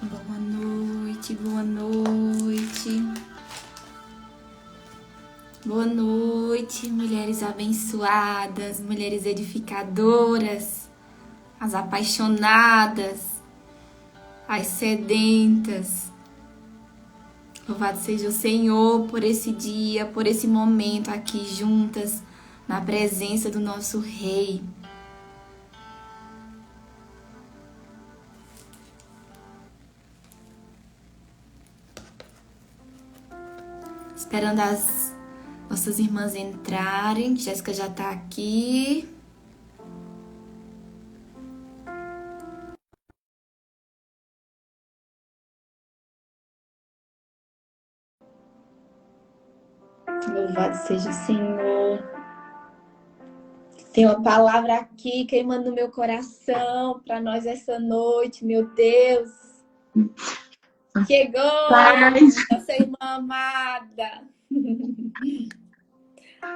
Boa noite, boa noite. Boa noite, mulheres abençoadas, mulheres edificadoras, as apaixonadas, as sedentas. Louvado seja o Senhor por esse dia, por esse momento aqui juntas, na presença do nosso Rei. Esperando as nossas irmãs entrarem. Jéssica já tá aqui. Louvado seja o Senhor. Tem uma palavra aqui queimando no meu coração para nós essa noite, meu Deus. Chegou, nossa irmã amada.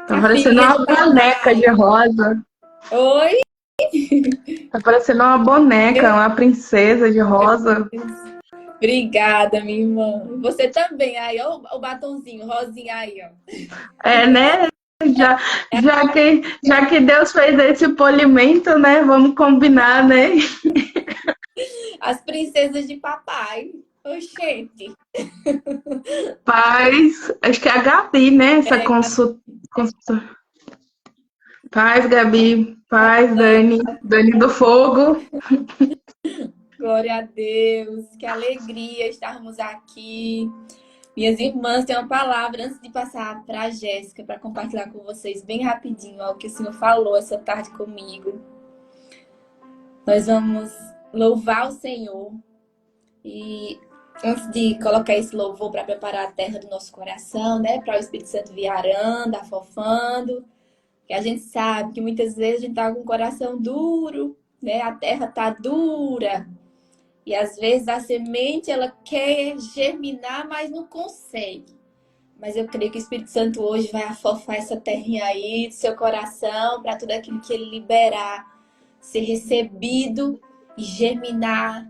Tá parecendo uma boneca de rosa. Oi? Tá parecendo uma boneca, uma princesa de rosa. Obrigada, minha irmã. Você também, aí, ó, o batonzinho, rosinha aí, ó. É, né? Já que Deus fez esse polimento, né? Vamos combinar, né? As princesas de papai. Oxente. Paz, acho que é a Gabi, né? Essa consulta. Paz, Gabi. Paz, Dani. Dani do Fogo. Glória a Deus. Que alegria estarmos aqui. Minhas irmãs, tem uma palavra antes de passar para a Jéssica, para compartilhar com vocês bem rapidinho algo que o Senhor falou essa tarde comigo. Nós vamos louvar o Senhor e antes de colocar esse louvor para preparar a terra do nosso coração, né, para o Espírito Santo vir arando, afofando, que a gente sabe que muitas vezes a gente tá com o coração duro, né, a terra tá dura. E às vezes a semente ela quer germinar, mas não consegue. Mas eu creio que o Espírito Santo hoje vai afofar essa terrinha aí do seu coração para tudo aquilo que ele liberar ser recebido e germinar,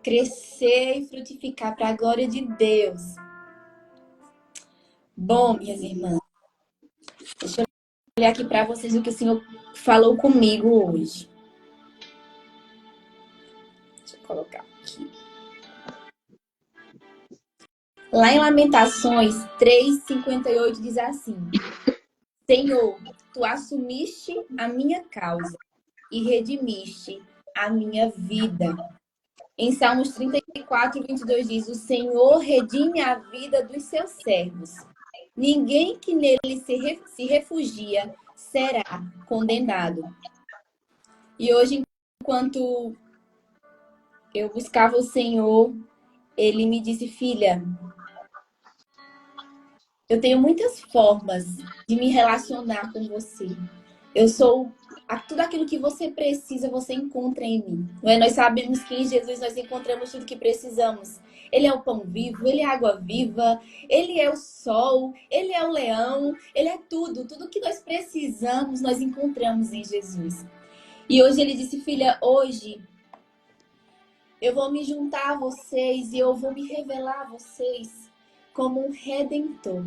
crescer e frutificar para a glória de Deus. Bom, minhas irmãs, deixa eu olhar aqui para vocês o que o Senhor falou comigo hoje. Deixa eu colocar aqui. Lá em Lamentações 3:58 diz assim: Senhor, tu assumiste a minha causa e redimiste a minha vida. Em Salmos 34:22 diz: o Senhor redime a vida dos seus servos. Ninguém que nele se refugia será condenado. E hoje, enquanto eu buscava o Senhor, ele me disse: filha, eu tenho muitas formas de me relacionar com você. Eu sou tudo aquilo que você precisa, você encontra em mim. Não é? Nós sabemos que em Jesus nós encontramos tudo que precisamos. Ele é o pão vivo, ele é a água viva, ele é o sol, ele é o leão, ele é tudo. Tudo que nós precisamos, nós encontramos em Jesus. E hoje ele disse: filha, hoje eu vou me juntar a vocês e eu vou me revelar a vocês como um redentor.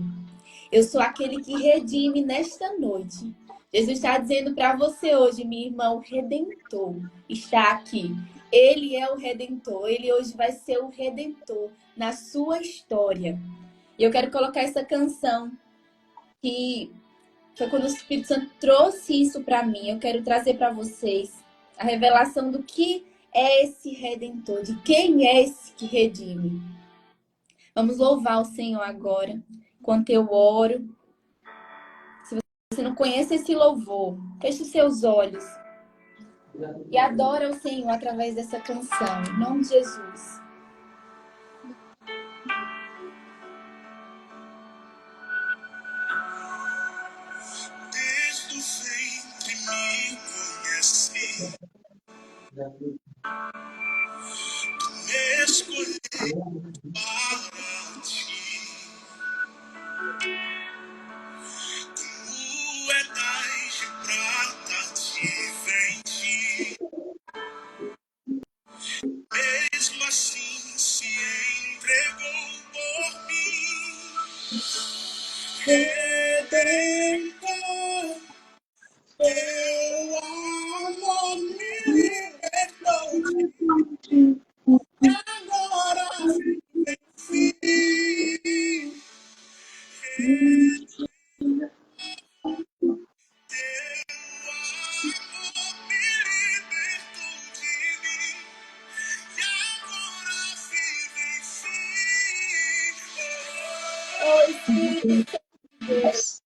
Eu sou aquele que redime nesta noite. Jesus está dizendo para você hoje, minha irmã, o Redentor está aqui. Ele é o Redentor. Ele hoje vai ser o Redentor na sua história. E eu quero colocar essa canção que foi quando o Espírito Santo trouxe isso para mim. Eu quero trazer para vocês a revelação do que é esse Redentor, de quem é esse que redime. Vamos louvar o Senhor agora, enquanto eu oro. Se você não conhece esse louvor, feche os seus olhos e adora o Senhor através dessa canção. Em nome de Jesus. Desde o ventre me conheci, me escolhi para ti. Moedas de prata te vendi, mesmo assim se Redentor, teu amor me libertou, e agora vive. Oh, Espírito Santo de Deus,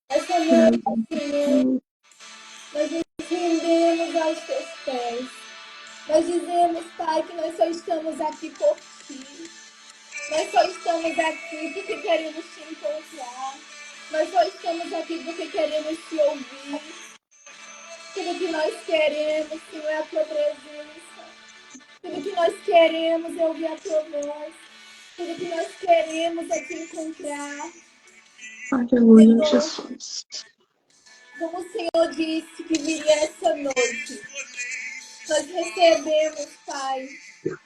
essa noite, Senhor, nós nos rendemos aos teus pés. Nós dizemos, Pai, que nós só estamos aqui por ti. Nós só estamos aqui porque queremos te encontrar. Nós só estamos aqui porque queremos te ouvir. Tudo que nós queremos, Senhor, é a tua presença. Tudo que nós queremos é ouvir a tua voz. Tudo que nós queremos é te encontrar. Aleluia, Senhor, Jesus. como o Senhor disse que viria essa noite, nós recebemos, Pai,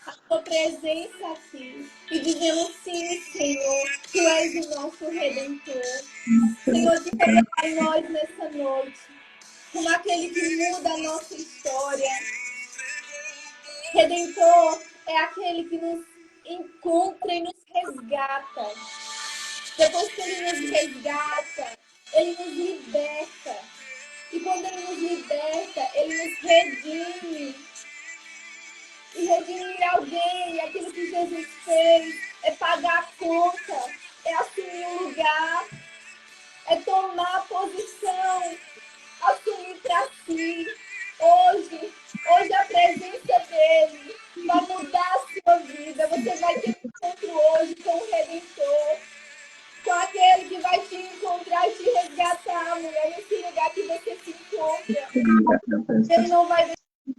a tua presença aqui e dizemos sim, Senhor, tu és o nosso Redentor. Senhor, te revela em nós nessa noite, como aquele que muda a nossa história. Redentor é aquele que nos encontra e nos resgata. Depois que ele nos resgata, ele nos liberta. E quando ele nos liberta, ele nos redime. E redimir alguém, aquilo que Jesus fez, é pagar a conta, é assumir o lugar, é tomar posição, assumir para si. Hoje a presença dele vai mudar a sua vida. Você vai ter um encontro hoje com o Redentor, com aquele que vai te encontrar e te resgatar, mulher, nesse lugar que você se encontra. Ele não vai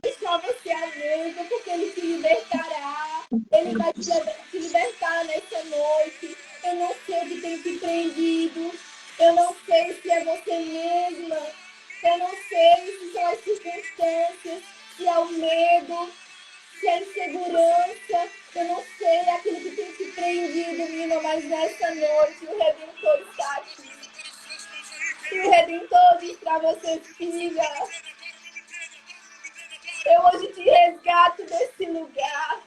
deixar você à mesa, porque ele te libertará. Ele vai te libertar nessa noite. Eu não sei o que tem te prendido. Eu não sei se é você mesma. Eu não sei se são as circunstâncias, se é o medo, se é a insegurança. Eu não sei aquilo que tem te prendido, menina, mas nessa noite o Redentor está aqui. E o Redentor diz para você, filha, eu hoje te resgato desse lugar.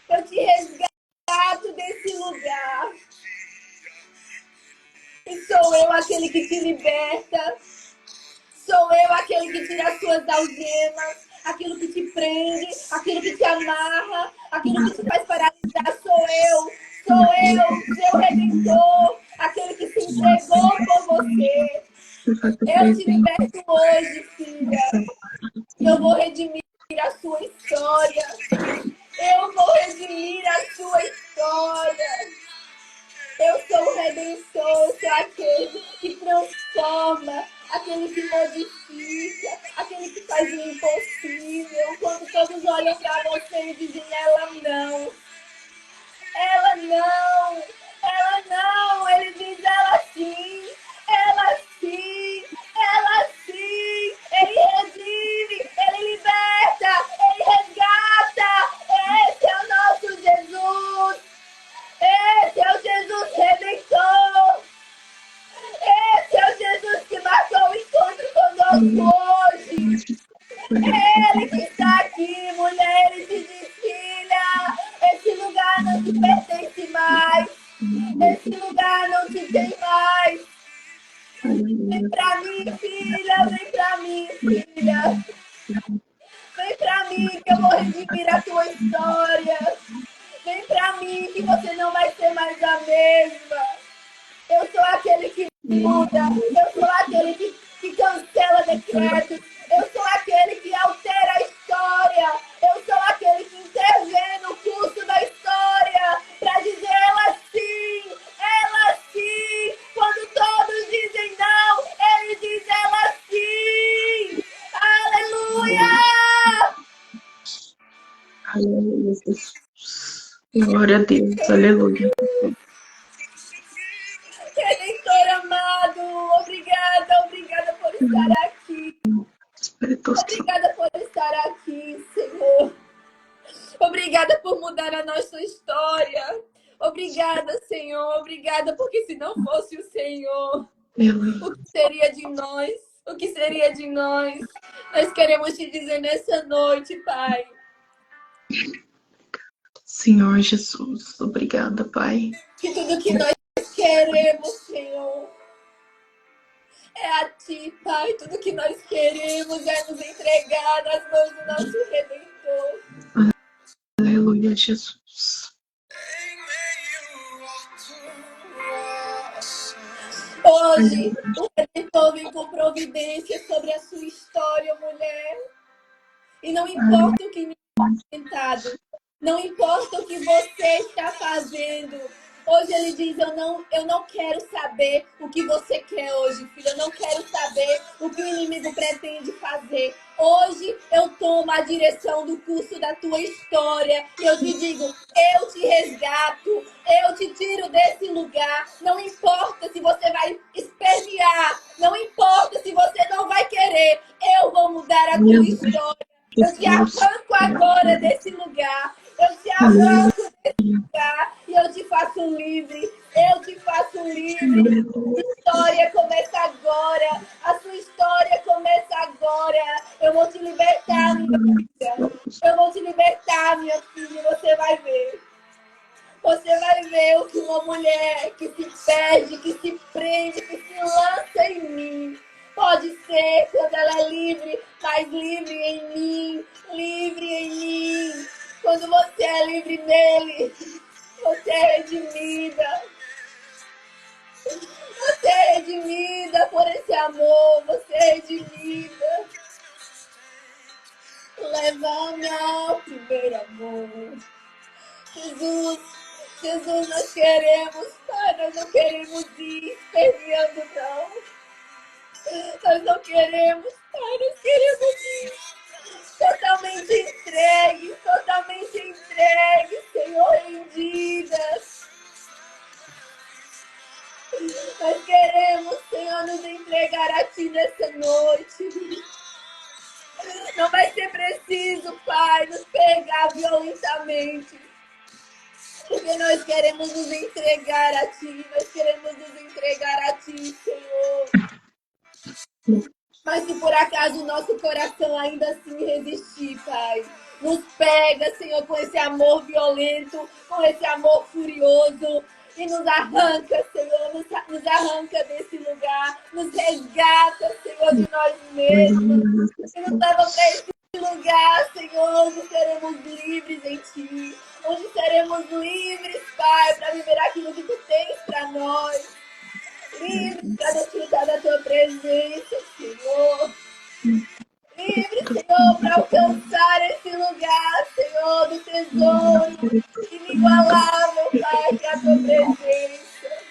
Eu te resgato desse lugar. E sou eu aquele que te liberta. Sou eu aquele que tira as suas algemas, aquilo que te prende, aquilo que te amarra, aquilo que te faz paralisar. Sou eu, seu Redentor, aquele que se entregou por você. Eu te liberto hoje, filha. Eu vou redimir a sua história. Eu vou redimir a sua história. Eu sou o Redentor, eu sou aquele que transforma, aquele que modifica, aquele que faz o impossível. Quando todos olham para você e dizem, ela não, ela não, ela não. Ele diz, ela sim, ela sim, ela sim. Ele redime, ele liberta, ele resgata. Esse é o nosso Jesus. Esse é o Jesus Redentor. Esse é o Jesus que marcou o encontro conosco hoje. É Ele que está aqui, mulher. Ele te diz, filha, esse lugar não te pertence mais. Esse lugar não te tem mais. Vem pra mim, filha. Vem pra mim, filha. Vem pra mim que eu vou redimir a tua história. Vem pra mim que você não vai ser mais a mesma. Eu sou aquele que muda. Eu sou aquele que cancela decretos. Eu sou aquele que altera a história. Eu sou aquele que intervém no curso da história para dizer ela sim, ela sim. Quando todos dizem não, ele diz ela sim. Aleluia! Aleluia, Jesus. Glória a Deus, aleluia. Redentor amado, obrigada por estar aqui. Espírito Santo. Obrigada por estar aqui, Senhor. Obrigada por mudar a nossa história. Obrigada, Senhor. Obrigada, porque se não fosse o Senhor, Aleluia. o que seria de nós? O que seria de nós? Nós queremos te dizer nessa noite, Pai. Senhor Jesus, obrigada, Pai. Que tudo que nós queremos, Senhor, é a Ti, Pai. Tudo que nós queremos é nos entregar nas mãos do nosso Redentor. Aleluia, Jesus. Hoje, o Redentor vem com providência sobre a sua história, mulher. E não importa o que me é tentado, não importa o que você está fazendo. Hoje ele diz, eu não quero saber o que você quer hoje, filho. Eu não quero saber o que o inimigo pretende fazer. Hoje eu tomo a direção do curso da tua história. E eu te digo, eu te resgato, eu te tiro desse lugar. Não importa se você vai espernear, não importa se você não vai querer. Eu vou mudar a tua história. Eu te arranco agora desse lugar. Eu te arranco desse lugar e eu te faço livre. Eu te faço livre. A sua história começa agora. A sua história começa agora. Eu vou te libertar, minha filha. Eu vou te libertar, minha filha. Você vai ver. Você vai ver o que uma mulher que se perde, que se prende, que se lança em mim. Pode ser quando ela é livre, mas livre em mim, livre em mim. Quando você é livre nele, você é redimida. Você é redimida por esse amor, você é redimida. Leva-me ao primeiro amor. Jesus, nós queremos, Pai, nós não queremos ir esperneando, não. Nós não queremos, Pai, nós queremos ir totalmente entregue, Senhor, rendidas. Nós queremos, Senhor, nos entregar a Ti nessa noite. Não vai ser preciso, Pai, nos pegar violentamente. Porque nós queremos nos entregar a Ti, nós queremos nos entregar a Ti, Senhor. Mas se por acaso o nosso coração ainda assim resistir, Pai, nos pega, Senhor, com esse amor violento, com esse amor furioso, e nos arranca, Senhor, nos arranca desse lugar, nos resgata, Senhor, de nós mesmos, e nos leva para esse lugar, Senhor, onde seremos livres em Ti, onde seremos livres, Pai, para viver aquilo que Tu tens para nós. Livre para desfrutar da Tua presença, Senhor. Livre, Senhor, para alcançar esse lugar, Senhor, do tesouro inigualável, Pai, que é a Tua presença.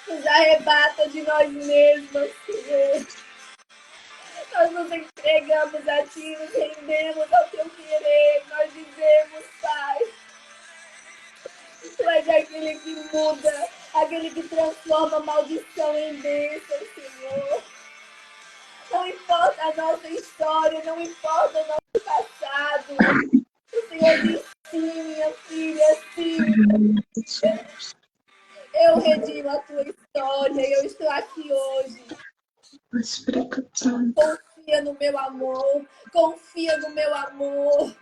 Nos arrebata de nós mesmos, Senhor. Nós nos entregamos a Ti, nos rendemos ao Teu querer. Nós dizemos, Pai, Tu és aquele que muda, aquele que transforma a maldição em bênção, Senhor. Não importa a nossa história, não importa o nosso passado. O Senhor diz sim, minha filha, sim. Eu redimo a tua história e eu estou aqui hoje. Confia no meu amor, confia no meu amor.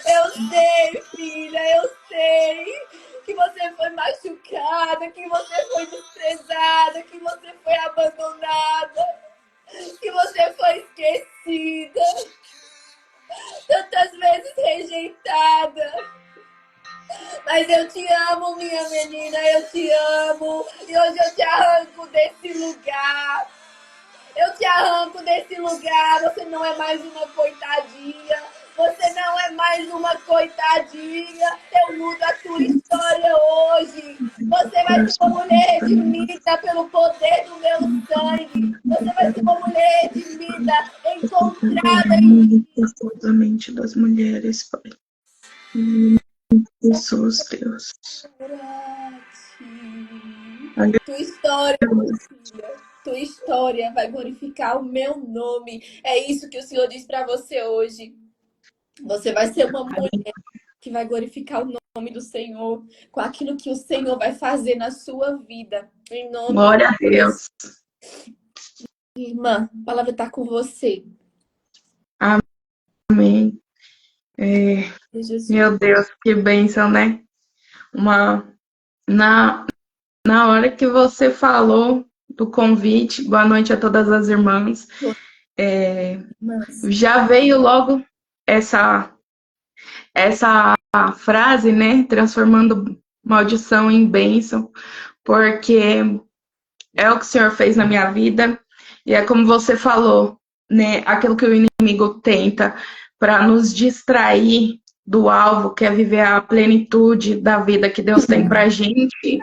Eu sei, filha, eu sei que você foi machucada, que você foi desprezada, que você foi abandonada, que você foi esquecida, tantas vezes rejeitada. Mas eu te amo, minha menina, eu te amo. E hoje eu te arranco desse lugar. Eu te arranco desse lugar. Você não é mais uma coitadinha. Você não é mais uma coitadinha. Eu mudo a tua história hoje. Você vai ser uma mulher redimida pelo poder do meu sangue. Você vai ser uma mulher redimida, encontrada em mim. Totalmente das mulheres, Pai. Jesus, Deus. Tua história, filha. Tua história vai glorificar o meu nome. É isso que o Senhor diz para você hoje. Você vai ser uma mulher que vai glorificar o nome do Senhor, com aquilo que o Senhor vai fazer na sua vida. Em nome Glória a de Jesus. Deus. Irmã, a palavra está com você. Amém. É, Jesus. meu Deus, que bênção, né? Uma, na hora que você falou do convite, boa noite a todas as irmãs, Irmãs. já veio logo essa frase, né? Transformando maldição em bênção, porque é o que o Senhor fez na minha vida, e é como você falou, né? Aquilo que o inimigo tenta para nos distrair do alvo, que é viver a plenitude da vida que Deus tem pra gente.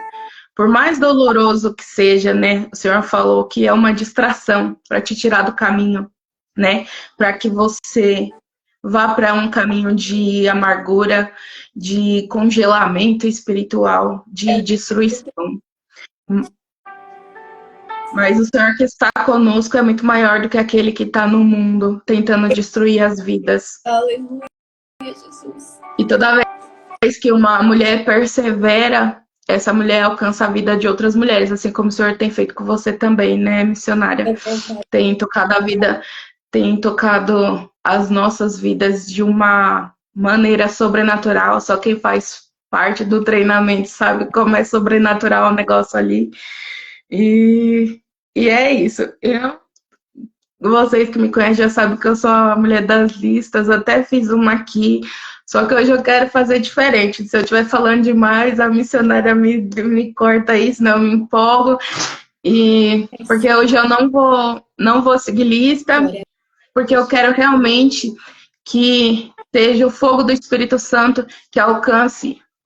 Por mais doloroso que seja, né? O Senhor falou que é uma distração para te tirar do caminho, né? Para que você vá para um caminho de amargura, de congelamento espiritual, de destruição. Mas o Senhor que está conosco é muito maior do que aquele que está no mundo, tentando destruir as vidas. Aleluia, Jesus. E toda vez que uma mulher persevera, essa mulher alcança a vida de outras mulheres, assim como o Senhor tem feito com você também, né, missionária? Tem tocado a vida, tem tocado as nossas vidas de uma maneira sobrenatural. Só quem faz parte do treinamento sabe como é sobrenatural o negócio ali. E é isso. Vocês que me conhecem já sabem que eu sou a mulher das listas, até fiz uma aqui, só que hoje eu quero fazer diferente. Se eu estiver falando demais, a missionária me corta aí, senão eu me empolgo. Porque hoje eu não vou seguir lista, porque eu quero realmente que seja o fogo do Espírito Santo que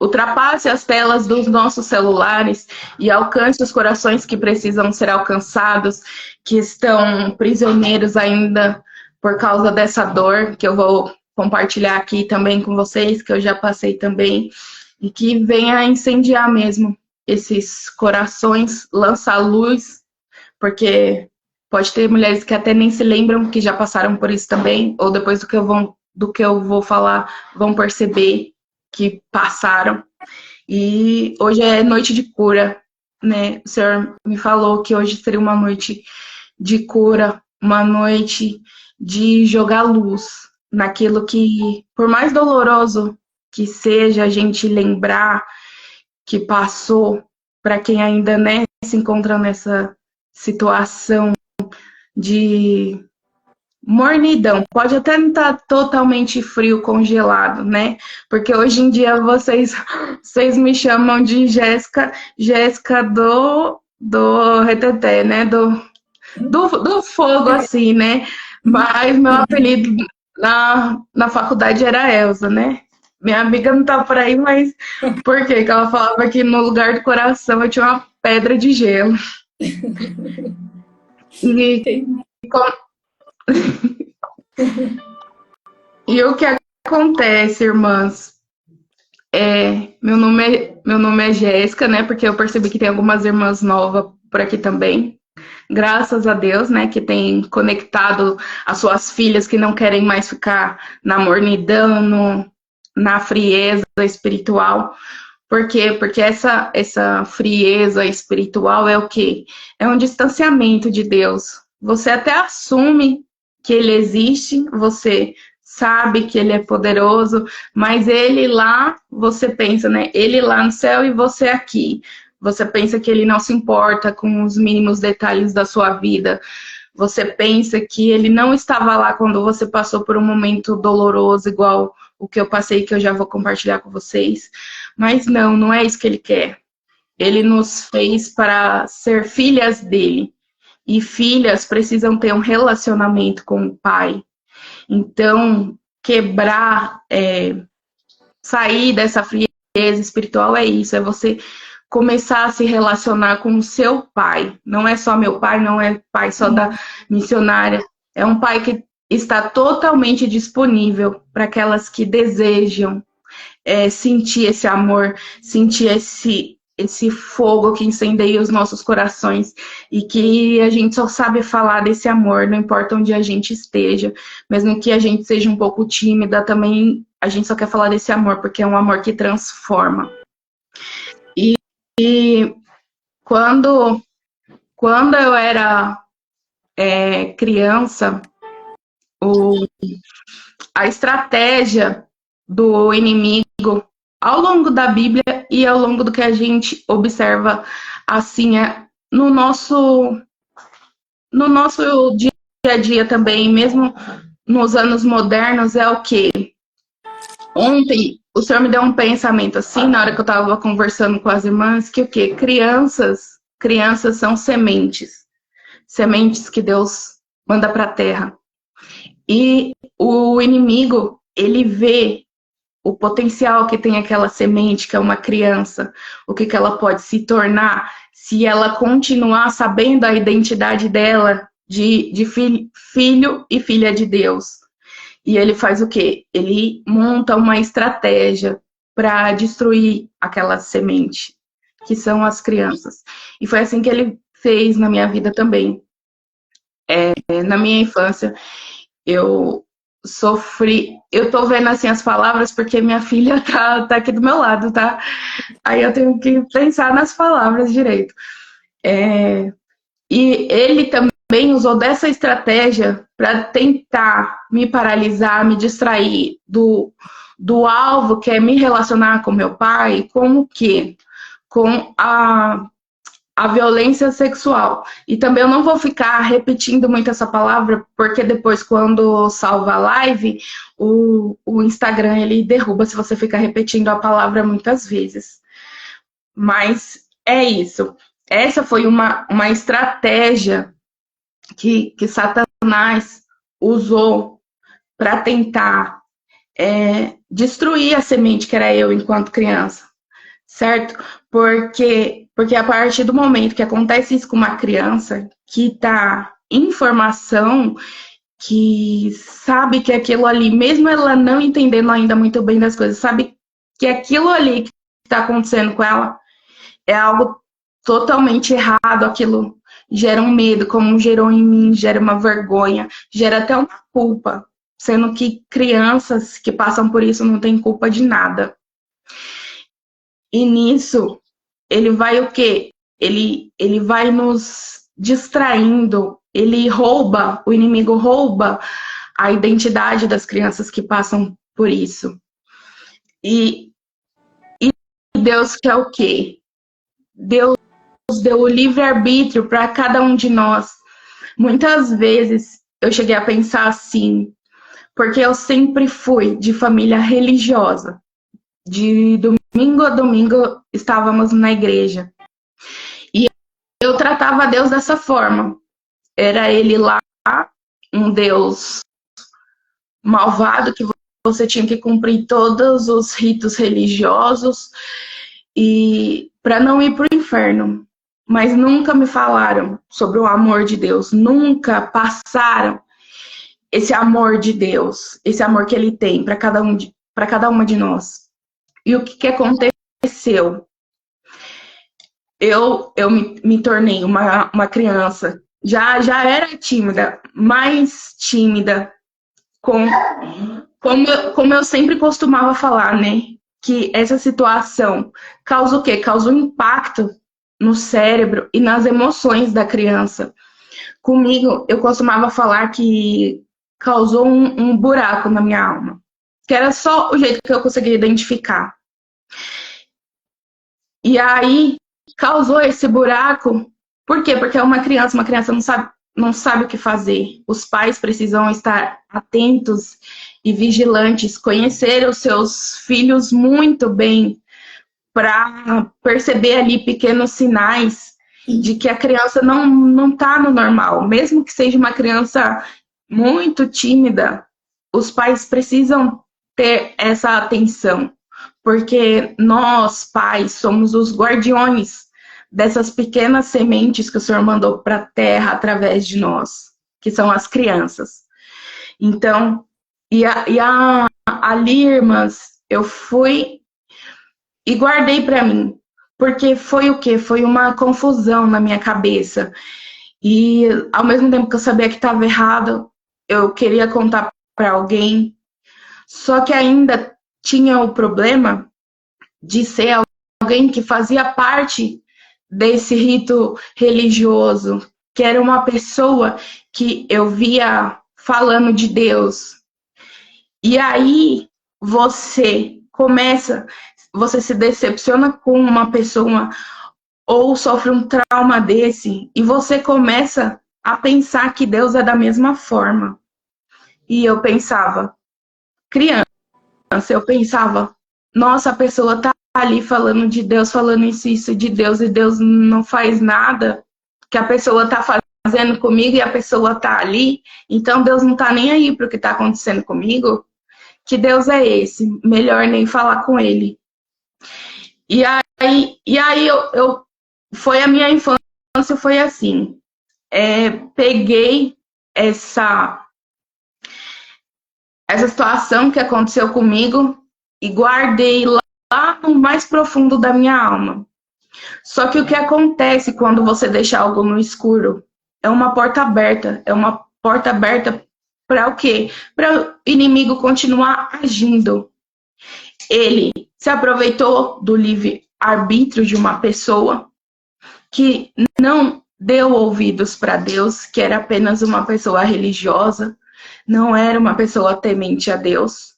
ultrapasse as telas dos nossos celulares e alcance os corações que precisam ser alcançados, que estão prisioneiros ainda por causa dessa dor, que eu vou compartilhar aqui também com vocês, que eu já passei também, e que venha incendiar mesmo esses corações, lançar luz, porque pode ter mulheres que até nem se lembram que já passaram por isso também, ou depois do que eu vou falar, vão perceber que passaram. E hoje é noite de cura, né? O Senhor me falou que hoje seria uma noite de cura, uma noite de jogar luz naquilo que, por mais doloroso que seja, a gente lembrar que passou, para quem ainda, né, se encontra nessa situação de mornidão. Pode até não estar totalmente frio, congelado, né? Porque hoje em dia vocês me chamam de Jéssica do reteté, né? Do fogo, assim, né? Mas meu apelido na faculdade era Elza, né? Minha amiga não tá por aí, mas por quê? Que ela falava que no lugar do coração eu tinha uma pedra de gelo. E o que acontece, irmãs? Meu nome é Jéssica, né? Porque eu percebi que tem algumas irmãs novas por aqui também. Graças a Deus, né? Que tem conectado as suas filhas que não querem mais ficar na mornidão, na frieza espiritual. Por quê? Porque essa frieza espiritual é o quê? É um distanciamento de Deus. Você até assume que Ele existe, você sabe que Ele é poderoso, mas Ele lá, você pensa, né? Ele lá no céu e você aqui. Você pensa que Ele não se importa com os mínimos detalhes da sua vida. Você pensa que Ele não estava lá quando você passou por um momento doloroso, igual o que eu passei, que eu já vou compartilhar com vocês. Mas não é isso que Ele quer. Ele nos fez para ser filhas dele. E filhas precisam ter um relacionamento com o pai. Então, sair dessa frieza espiritual é isso. É você começar a se relacionar com o seu pai. Não é só meu pai, não é pai só da missionária. É um pai que está totalmente disponível para aquelas que desejam sentir esse amor, sentir esse fogo que incendeia os nossos corações e que a gente só sabe falar desse amor, não importa onde a gente esteja, mesmo que a gente seja um pouco tímida, também a gente só quer falar desse amor, porque é um amor que transforma. E quando eu era criança, a estratégia do inimigo ao longo da Bíblia e ao longo do que a gente observa assim no nosso dia a dia também, mesmo nos anos modernos, é o quê? Ontem o Senhor me deu um pensamento assim, na hora que eu estava conversando com as irmãs, que o quê? Crianças são sementes que Deus manda para a terra. E o inimigo, ele vê o potencial que tem aquela semente, que é uma criança, o que ela pode se tornar se ela continuar sabendo a identidade dela de filho e filha de Deus. E ele faz o quê? Ele monta uma estratégia para destruir aquela semente, que são as crianças. E foi assim que ele fez na minha vida também. Na minha infância, eu sofri. Eu tô vendo assim as palavras porque minha filha tá aqui do meu lado, tá? Aí eu tenho que pensar nas palavras direito. E ele também usou dessa estratégia para tentar me paralisar, me distrair do alvo, que é me relacionar com meu pai, com o quê? Com a violência sexual. E também eu não vou ficar repetindo muito essa palavra, porque depois, quando salva a live, o Instagram ele derruba se você ficar repetindo a palavra muitas vezes. Mas é isso. Essa foi uma estratégia que Satanás usou para tentar destruir a semente que era eu enquanto criança, certo? Porque a partir do momento que acontece isso com uma criança que está em formação, que sabe que aquilo ali, mesmo ela não entendendo ainda muito bem das coisas, sabe que aquilo ali que está acontecendo com ela é algo totalmente errado, aquilo gera um medo, como gerou em mim, gera uma vergonha, gera até uma culpa, sendo que crianças que passam por isso não têm culpa de nada. E nisso, ele vai o quê? Ele vai nos distraindo, o inimigo rouba a identidade das crianças que passam por isso. E Deus quer o quê? Deus deu o livre-arbítrio para cada um de nós. Muitas vezes eu cheguei a pensar assim, porque eu sempre fui de família religiosa. De domingo a domingo estávamos na igreja. E eu tratava Deus dessa forma. Era ele lá, um Deus malvado, que você tinha que cumprir todos os ritos religiosos e para não ir para o inferno. Mas nunca me falaram sobre o amor de Deus, nunca passaram esse amor de Deus, esse amor que ele tem para cada uma de nós. E o que aconteceu? Eu me tornei uma criança, já era tímida, mais tímida, como eu sempre costumava falar, né? Que essa situação causa o quê? Causa um impacto no cérebro e nas emoções da criança. Comigo, eu costumava falar que causou um buraco na minha alma, que era só o jeito que eu conseguia identificar. E aí, causou esse buraco, por quê? Porque é uma criança não sabe o que fazer. Os pais precisam estar atentos e vigilantes, conhecer os seus filhos muito bem, para perceber ali pequenos sinais de que a criança não está no normal. Mesmo que seja uma criança muito tímida, os pais precisam ter essa atenção, porque nós, pais, somos os guardiões dessas pequenas sementes que o Senhor mandou para a terra através de nós, que são as crianças. Então, ali, irmãs, eu fui e guardei para mim, porque foi o quê? Foi uma confusão na minha cabeça. E ao mesmo tempo que eu sabia que estava errado, eu queria contar para alguém. Só que ainda tinha o problema de ser alguém que fazia parte desse rito religioso, que era uma pessoa que eu via falando de Deus. E aí você se decepciona com uma pessoa ou sofre um trauma desse e você começa a pensar que Deus é da mesma forma. E eu pensava, criança, eu pensava, nossa, a pessoa tá ali falando de Deus, falando isso de Deus, e Deus não faz nada que a pessoa tá fazendo comigo e a pessoa tá ali, então Deus não tá nem aí pro que tá acontecendo comigo. Que Deus é esse? Melhor nem falar com ele. E aí foi a minha infância, foi assim. Peguei essa situação que aconteceu comigo e guardei lá no mais profundo da minha alma. Só que o que acontece quando você deixa algo no escuro? É uma porta aberta. É uma porta aberta para o quê? Para o inimigo continuar agindo. Ele se aproveitou do livre-arbítrio de uma pessoa que não deu ouvidos para Deus, que era apenas uma pessoa religiosa, não era uma pessoa temente a Deus,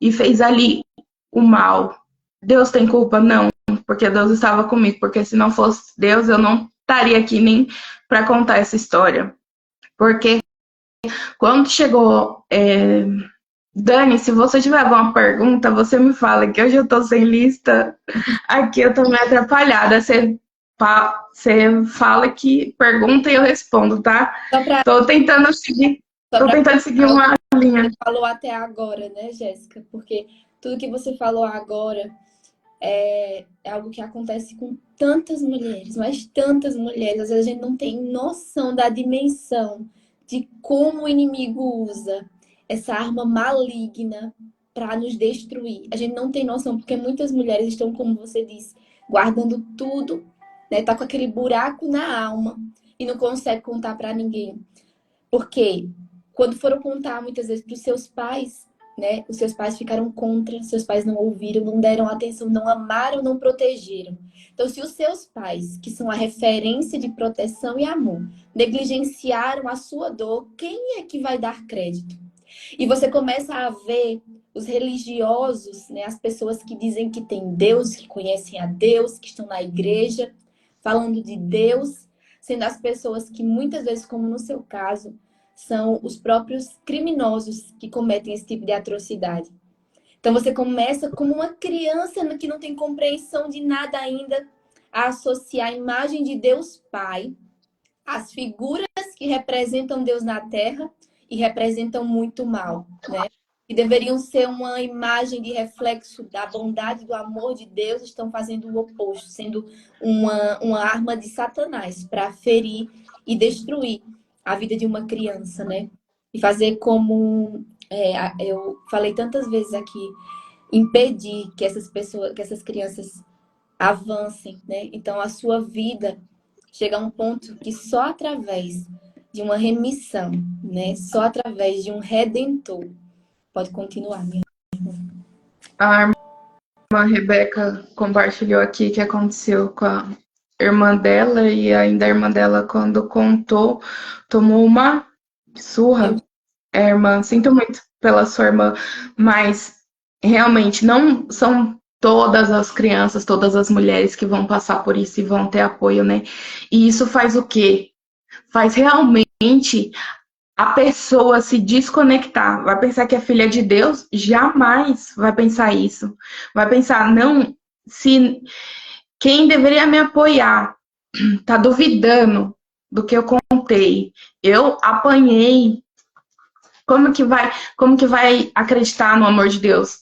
e fez ali o mal. Deus tem culpa? Não, porque Deus estava comigo, porque se não fosse Deus, eu não estaria aqui nem para contar essa história. Porque quando chegou... Dani, se você tiver alguma pergunta, você me fala, que hoje eu tô sem lista. Aqui eu tô meio atrapalhada. Você fala que pergunta e eu respondo, tá? Tô tentando seguir uma linha. Você falou até agora, né, Jéssica? Porque tudo que você falou agora é algo que acontece com tantas mulheres, mas tantas mulheres. Às vezes a gente não tem noção da dimensão de como o inimigo usa essa arma maligna para nos destruir. A gente não tem noção, porque muitas mulheres estão, como você disse, guardando tudo, né? Tá com aquele buraco na alma e não consegue contar para ninguém. Porque quando foram contar muitas vezes para os seus pais, né? Os seus pais ficaram contra, seus pais não ouviram, não deram atenção, não amaram, não protegeram. Então, se os seus pais, que são a referência de proteção e amor, negligenciaram a sua dor, quem é que vai dar crédito? E você começa a ver os religiosos, né, as pessoas que dizem que tem Deus, que conhecem a Deus, que estão na igreja, falando de Deus, sendo as pessoas que muitas vezes, como no seu caso, são os próprios criminosos que cometem esse tipo de atrocidade. Então você começa como uma criança que não tem compreensão de nada ainda, a associar a imagem de Deus Pai, as figuras que representam Deus na Terra, e representam muito mal, né? E deveriam ser uma imagem de reflexo da bondade, do amor de Deus, estão fazendo o oposto, sendo uma arma de Satanás para ferir e destruir a vida de uma criança, né? E fazer como eu falei tantas vezes aqui, impedir que essas crianças avancem, né? Então a sua vida chega a um ponto que só através de uma remissão, né? Só através de um redentor pode continuar, minha irmã. A irmã Rebeca compartilhou aqui que aconteceu com a irmã dela, e ainda a irmã dela, quando contou, tomou uma surra. Irmã, sinto muito pela sua irmã, mas realmente não são todas as crianças, todas as mulheres que vão passar por isso e vão ter apoio, né? E isso faz o quê? Faz realmente a pessoa se desconectar. Vai pensar que é filha de Deus? Jamais vai pensar isso. Vai pensar, não, se quem deveria me apoiar tá duvidando do que eu contei. Eu apanhei. Como que vai acreditar no amor de Deus?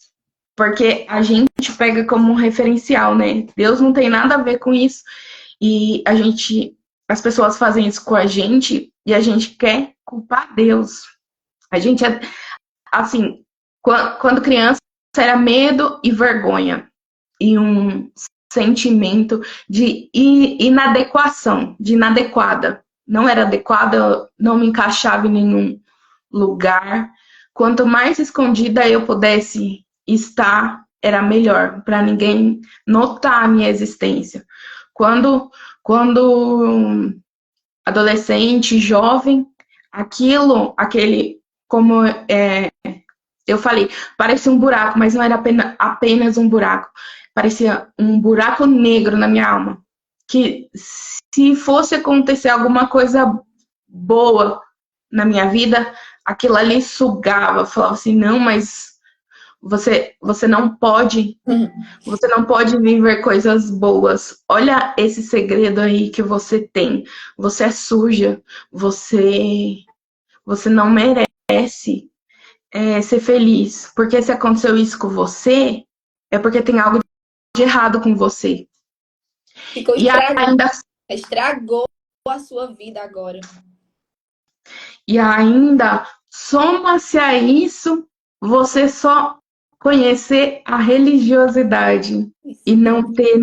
Porque a gente pega como um referencial, né? Deus não tem nada a ver com isso. E as pessoas fazem isso com a gente e a gente quer culpar Deus. A gente é assim, quando criança era medo e vergonha e um sentimento de inadequação, de inadequada. Não era adequada, não me encaixava em nenhum lugar. quanto mais escondida eu pudesse estar, era melhor, para ninguém notar a minha existência. Quando adolescente, jovem, como eu falei, parecia um buraco, mas não era apenas um buraco. Parecia um buraco negro na minha alma. Que se fosse acontecer alguma coisa boa na minha vida, aquilo ali sugava. Falava assim, não, mas você não pode, você não pode viver coisas boas. Olha esse segredo aí que você tem. Você é suja, você não merece ser feliz. Porque se aconteceu isso com você, é porque tem algo de errado com você. Ficou E estragou a sua vida agora. E ainda, soma-se a isso, você só conhecer a religiosidade e não ter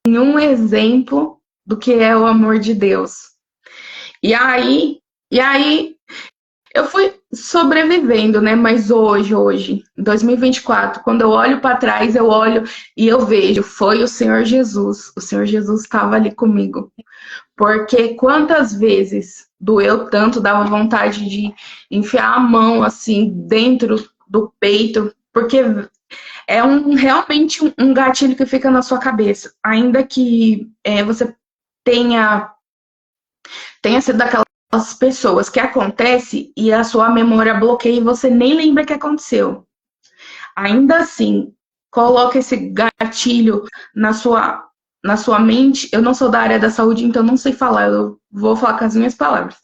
nenhum exemplo do que é o amor de Deus. E aí eu fui sobrevivendo, né? Mas hoje, em 2024, quando eu olho para trás, eu olho e eu vejo, foi o Senhor Jesus. O Senhor Jesus estava ali comigo. Porque quantas vezes doeu tanto, dava vontade de enfiar a mão assim dentro do peito, porque é realmente um gatilho que fica na sua cabeça. Ainda que você tenha sido daquelas pessoas que acontece e a sua memória bloqueia e você nem lembra que aconteceu. Ainda assim, coloca esse gatilho na sua mente. Eu não sou da área da saúde, então não sei falar, eu vou falar com as minhas palavras.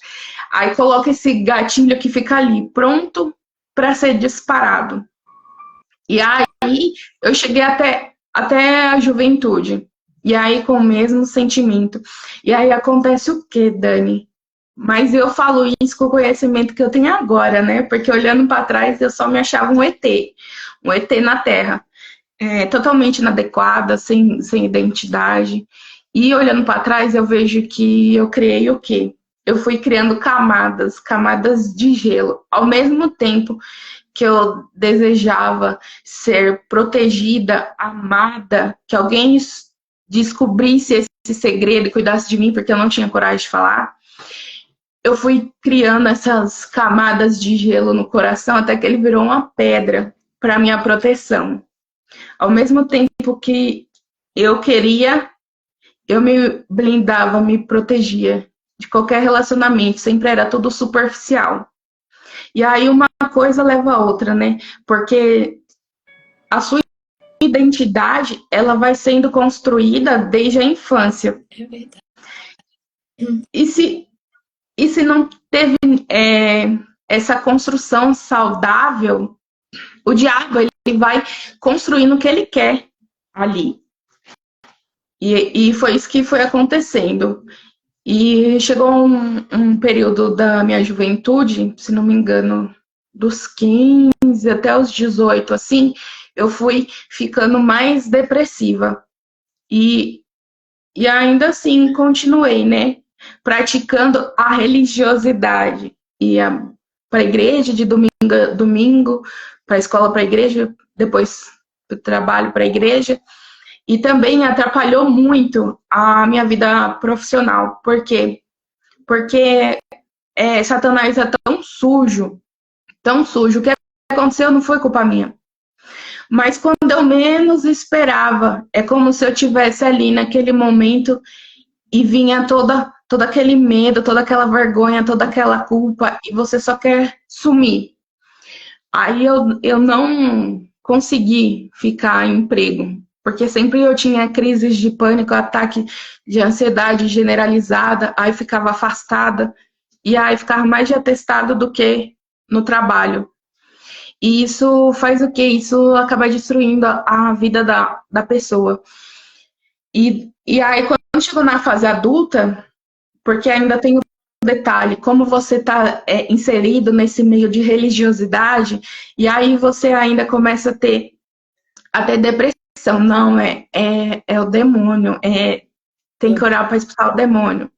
Aí coloca esse gatilho que fica ali, pronto para ser disparado. E aí eu cheguei até a juventude. E aí com o mesmo sentimento. E aí acontece o quê, Dani? Mas eu falo isso com o conhecimento que eu tenho agora, né? Porque olhando para trás eu só me achava um ET na Terra. Totalmente inadequada, sem identidade. E olhando para trás, eu vejo que eu criei o quê? Eu fui criando camadas de gelo. Ao mesmo tempo que eu desejava ser protegida, amada, que alguém descobrisse esse segredo e cuidasse de mim, porque eu não tinha coragem de falar, eu fui criando essas camadas de gelo no coração até que ele virou uma pedra para minha proteção. Ao mesmo tempo que eu queria, eu me blindava, me protegia de qualquer relacionamento, sempre era tudo superficial. E aí uma coisa leva a outra, né? Porque a sua identidade, ela vai sendo construída desde a infância. É verdade. E se não teve essa construção saudável, o diabo ele vai construindo o que ele quer ali. E foi isso que foi acontecendo. E chegou um período da minha juventude, se não me engano, dos 15 até os 18, assim, eu fui ficando mais depressiva. E ainda assim continuei, né? Praticando a religiosidade. Ia para a igreja de domingo a domingo, para a escola, para a igreja, depois do trabalho para a igreja. E também atrapalhou muito a minha vida profissional. Por quê? Porque Satanás é tão sujo, tão sujo. O que aconteceu não foi culpa minha. Mas quando eu menos esperava, é como se eu tivesse ali naquele momento e vinha todo aquele medo, toda aquela vergonha, toda aquela culpa, e você só quer sumir. Aí eu não consegui ficar em emprego, porque sempre eu tinha crises de pânico, ataque de ansiedade generalizada, aí ficava afastada, e aí ficava mais de atestado do que no trabalho. E isso faz o quê? Isso acaba destruindo a vida da pessoa. E aí, quando chegou na fase adulta, porque ainda tem o detalhe, como você está inserido nesse meio de religiosidade, e aí você ainda começa a ter depressão. Não, é o demônio, tem que orar para expulsar o demônio.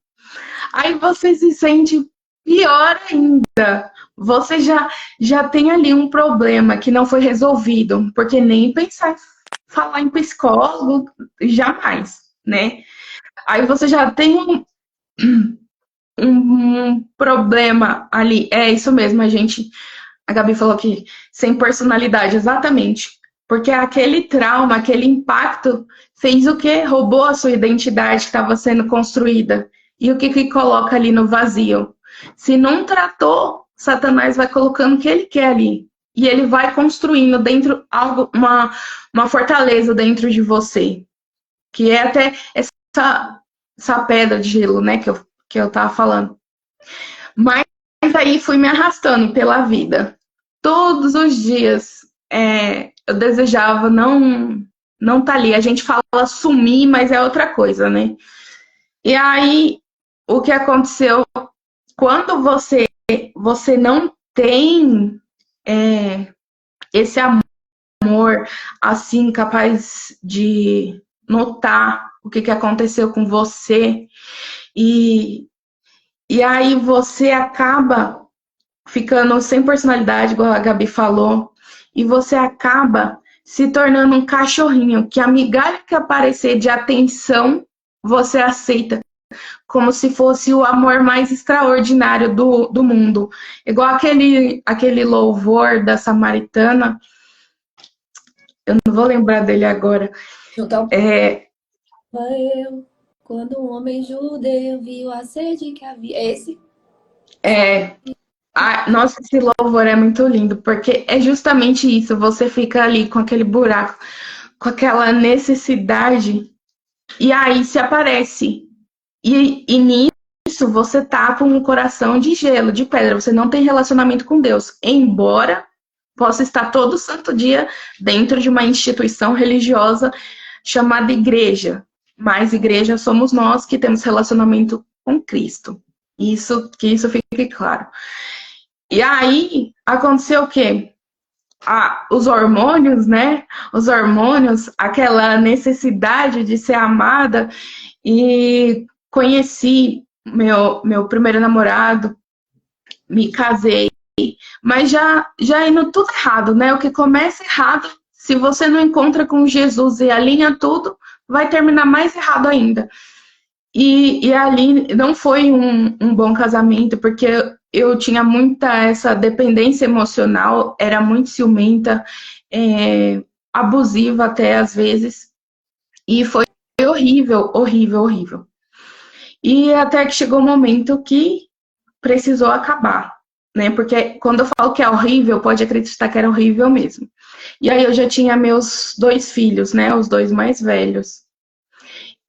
Aí você se sente pior ainda, você já tem ali um problema que não foi resolvido, porque nem pensar em falar em psicólogo, jamais, né? Aí você já tem um problema ali. É isso mesmo, a Gabi falou que sem personalidade, exatamente. Porque aquele trauma, aquele impacto fez o quê? Roubou a sua identidade que estava sendo construída. E o que coloca ali no vazio? Se não tratou, Satanás vai colocando o que ele quer ali. E ele vai construindo dentro algo, uma fortaleza dentro de você. Que é até essa pedra de gelo, né, que eu tava falando. Mas aí fui me arrastando pela vida. Todos os dias eu desejava não tá ali. A gente fala sumir, mas é outra coisa, né? E aí, o que aconteceu? Quando você não tem esse amor assim, capaz de notar o que aconteceu com você, e aí você acaba ficando sem personalidade, igual a Gabi falou, e você acaba se tornando um cachorrinho, que a migalha que aparecer de atenção, você aceita como se fosse o amor mais extraordinário do mundo. Igual aquele louvor da Samaritana, eu não vou lembrar dele agora. Então, É, eu, quando um homem judeu viu a sede que havia. Esse? nossa, esse louvor é muito lindo, porque é justamente isso, você fica ali com aquele buraco, com aquela necessidade, e aí se aparece. E nisso você tá com um coração de gelo, de pedra, você não tem relacionamento com Deus, embora possa estar todo santo dia dentro de uma instituição religiosa chamada igreja, mas igreja somos nós que temos relacionamento com Cristo. Que isso fique claro. E aí, aconteceu o quê? Os hormônios, né? Os hormônios, aquela necessidade de ser amada. E conheci meu primeiro namorado, me casei, mas já indo tudo errado, né? O que começa errado, se você não encontra com Jesus e alinha tudo, vai terminar mais errado ainda. E ali não foi um bom casamento, porque eu tinha muita essa dependência emocional, era muito ciumenta, abusiva até às vezes, e foi horrível, horrível, horrível. E até que chegou um momento que precisou acabar, né? Porque quando eu falo que é horrível, pode acreditar que era horrível mesmo. E aí eu já tinha meus 2 filhos, né? Os 2 mais velhos.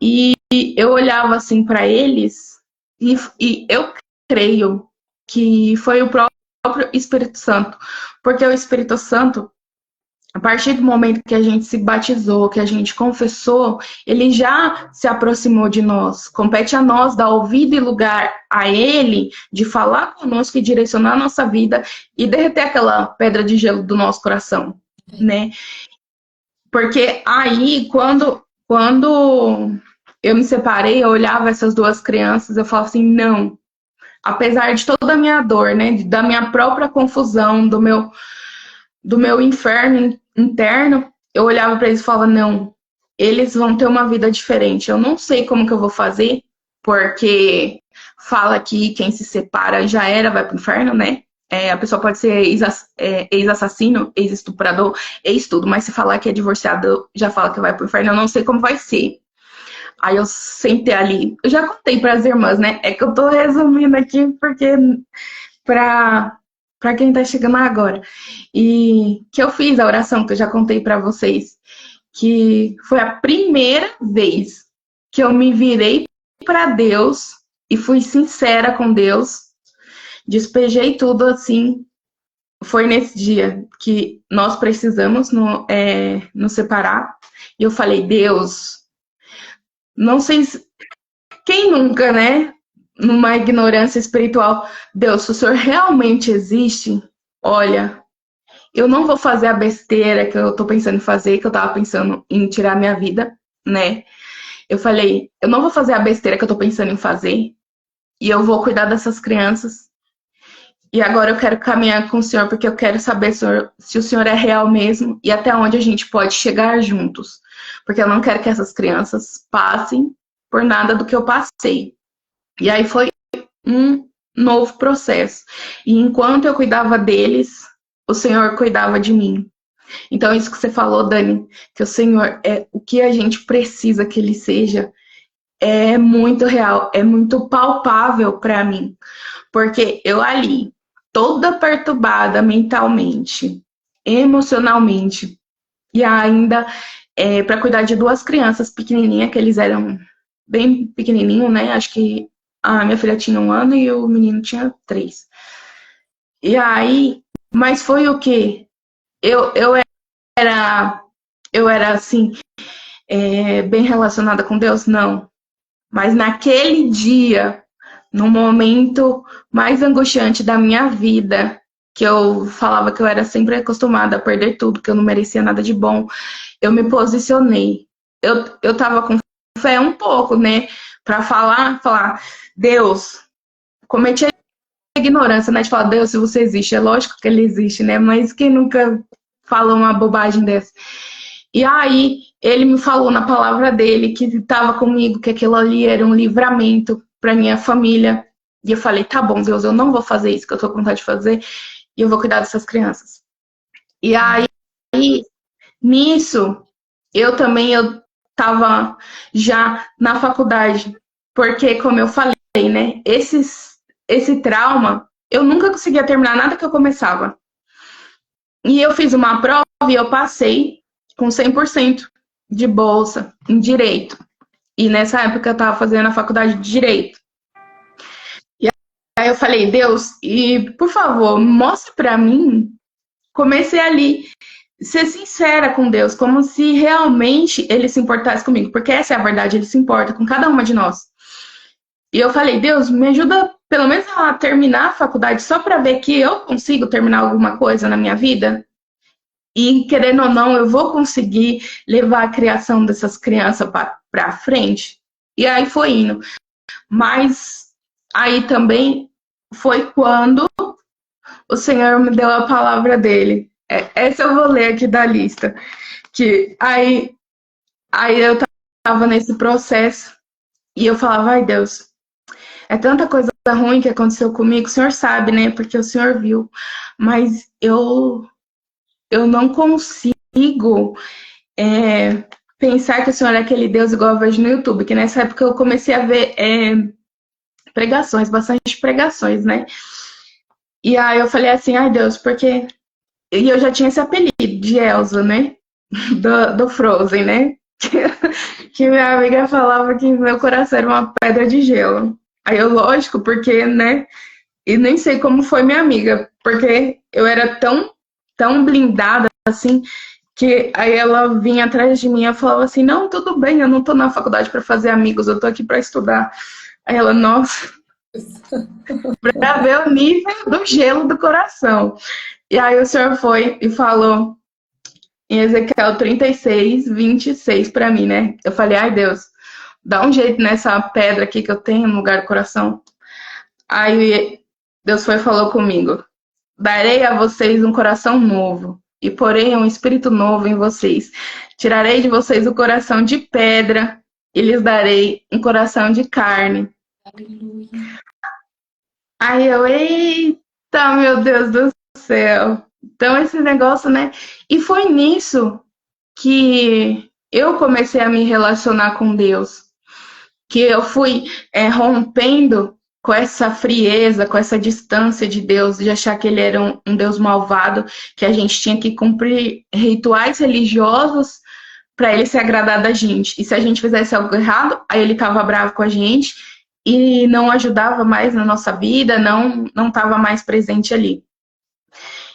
E eu olhava assim para eles e eu creio que foi o próprio Espírito Santo, porque o Espírito Santo, a partir do momento que a gente se batizou, que a gente confessou, ele já se aproximou de nós. Compete a nós dar ouvido e lugar a ele, de falar conosco e direcionar a nossa vida e derreter aquela pedra de gelo do nosso coração, né? Porque aí, quando eu me separei, eu olhava essas 2 crianças, eu falava assim, não. Apesar de toda a minha dor, né, da minha própria confusão, do meu inferno interno, eu olhava para eles e falava, não, eles vão ter uma vida diferente. Eu não sei como que eu vou fazer, porque fala que quem se separa já era, vai pro inferno, né? A pessoa pode ser ex-assassino, ex-estuprador, ex-tudo, mas se falar que é divorciado, já fala que vai pro inferno, eu não sei como vai ser. Aí eu sentei ali, eu já contei para as irmãs, né? É que eu tô resumindo aqui, porque para quem tá chegando agora. E que eu fiz a oração que eu já contei para vocês, que foi a primeira vez que eu me virei para Deus e fui sincera com Deus, despejei tudo assim. Foi nesse dia que nós precisamos nos separar. E eu falei, Deus, não sei quem nunca, né? Numa ignorância espiritual, Deus, se o Senhor realmente existe, olha, eu não vou fazer a besteira que eu tô pensando em fazer, que eu tava pensando em tirar minha vida, né? Eu falei, eu não vou fazer a besteira que eu tô pensando em fazer, e eu vou cuidar dessas crianças, E agora eu quero caminhar com o Senhor, porque eu quero saber se o Senhor é real mesmo e até onde a gente pode chegar juntos. Porque eu não quero que essas crianças passem por nada do que eu passei. E aí foi um novo processo. E enquanto eu cuidava deles, o Senhor cuidava de mim. Então, isso que você falou, Dani, que o Senhor é o que a gente precisa que Ele seja, é muito real, é muito palpável para mim. Porque eu ali, toda perturbada mentalmente, emocionalmente, e ainda para cuidar de duas crianças pequenininhas, que eles eram bem pequenininhos, né? Acho que a minha filha tinha 1 ano e o menino tinha 3. E aí, mas foi o quê? Eu era, eu era assim, bem relacionada com Deus? Não. Mas naquele dia, no momento mais angustiante da minha vida, que eu falava que eu era sempre acostumada a perder tudo, que eu não merecia nada de bom, eu me posicionei. Eu tava com fé um pouco, né? Pra falar, Deus, cometi a ignorância, né? De falar, Deus, se você existe, é lógico que ele existe, né? Mas quem nunca falou uma bobagem dessa? E aí, ele me falou na palavra dele que estava comigo, que aquilo ali era um livramento para minha família. E eu falei, tá bom, Deus, eu não vou fazer isso que eu tô com vontade de fazer, e eu vou cuidar dessas crianças. E aí, nisso, eu tava já na faculdade, porque, como eu falei, né, esse trauma, eu nunca conseguia terminar nada que eu começava. E eu fiz uma prova e eu passei com 100% de bolsa em Direito. E nessa época eu estava fazendo a faculdade de Direito. E aí eu falei, Deus, e por favor, mostre para mim. Comecei ali, ser sincera com Deus, como se realmente Ele se importasse comigo. Porque essa é a verdade, Ele se importa com cada uma de nós. E eu falei, Deus, me ajuda pelo menos a terminar a faculdade só para ver que eu consigo terminar alguma coisa na minha vida. E, querendo ou não, eu vou conseguir levar a criação dessas crianças para frente. E aí foi indo. Mas aí também foi quando o Senhor me deu a palavra dele. Essa eu vou ler aqui da lista. Que aí eu estava nesse processo e eu falava, ai Deus, é tanta coisa ruim que aconteceu comigo, o Senhor sabe, né? Porque o Senhor viu. Mas eu não consigo pensar que o Senhor é aquele Deus igual eu vejo no YouTube, que nessa época eu comecei a ver pregações, bastante pregações, né? E aí eu falei assim, ai Deus, porque... E eu já tinha esse apelido de Elsa, né? Do Frozen, né? Que minha amiga falava que meu coração era uma pedra de gelo. Aí eu, lógico, porque, né? E nem sei como foi minha amiga, porque eu era tão blindada, assim, que aí ela vinha atrás de mim e falava assim, não, tudo bem, eu não tô na faculdade para fazer amigos, eu tô aqui para estudar. Aí ela, nossa, para ver o nível do gelo do coração. E aí o Senhor foi e falou em Ezequiel 36:26 para mim, né? Eu falei, ai Deus, dá um jeito nessa pedra aqui que eu tenho no lugar do coração. Aí Deus foi e falou comigo, darei a vocês um coração novo e porei um espírito novo em vocês. Tirarei de vocês o coração de pedra e lhes darei um coração de carne. Aleluia. Aí eu, eita, meu Deus do céu. Então esse negócio, né? E foi nisso que eu comecei a me relacionar com Deus. Que eu fui rompendo com essa frieza, com essa distância de Deus, de achar que ele era um Deus malvado, que a gente tinha que cumprir rituais religiosos para ele se agradar da gente. E se a gente fizesse algo errado, aí ele estava bravo com a gente e não ajudava mais na nossa vida, não estava mais presente ali.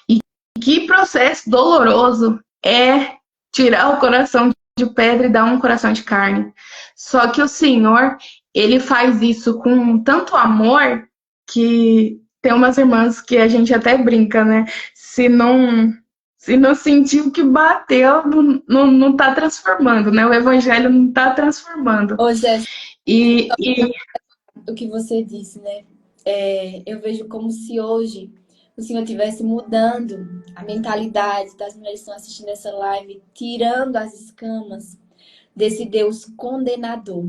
E que processo doloroso é tirar o coração de pedra e dar um coração de carne. Só que o Senhor, ele faz isso com tanto amor que tem umas irmãs que a gente até brinca, né? Se não sentiu que bateu, não tá transformando, né? O evangelho não tá transformando. Ô, Jéssica, E o que você disse, né? Eu vejo como se hoje o Senhor estivesse mudando a mentalidade das mulheres que estão assistindo essa live, tirando as escamas desse Deus condenador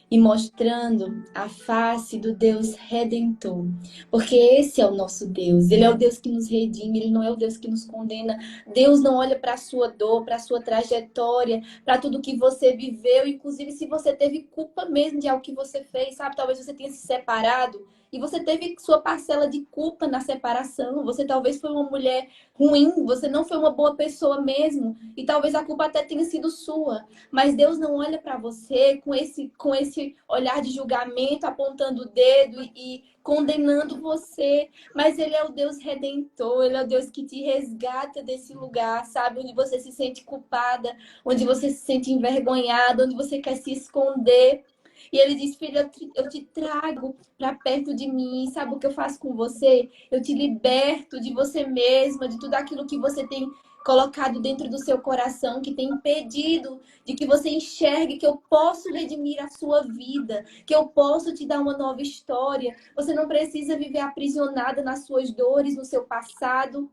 e mostrando a face do Deus redentor. Porque esse é o nosso Deus. Ele é o Deus que nos redime, ele não é o Deus que nos condena. Deus não olha para a sua dor, para a sua trajetória, para tudo que você viveu, inclusive se você teve culpa mesmo de algo que você fez, sabe? Talvez você tenha se separado e você teve sua parcela de culpa na separação. Você talvez foi uma mulher ruim, você não foi uma boa pessoa mesmo, e talvez a culpa até tenha sido sua. Mas Deus não olha para você com esse olhar de julgamento, apontando o dedo e condenando você. Mas Ele é o Deus redentor, Ele é o Deus que te resgata desse lugar, sabe? Onde você se sente culpada, onde você se sente envergonhada, onde você quer se esconder. E Ele diz, filha, eu te trago para perto de mim. Sabe o que eu faço com você? Eu te liberto de você mesma, de tudo aquilo que você tem colocado dentro do seu coração, que tem impedido de que você enxergue que eu posso redimir a sua vida, que eu posso te dar uma nova história. Você não precisa viver aprisionada nas suas dores, no seu passado,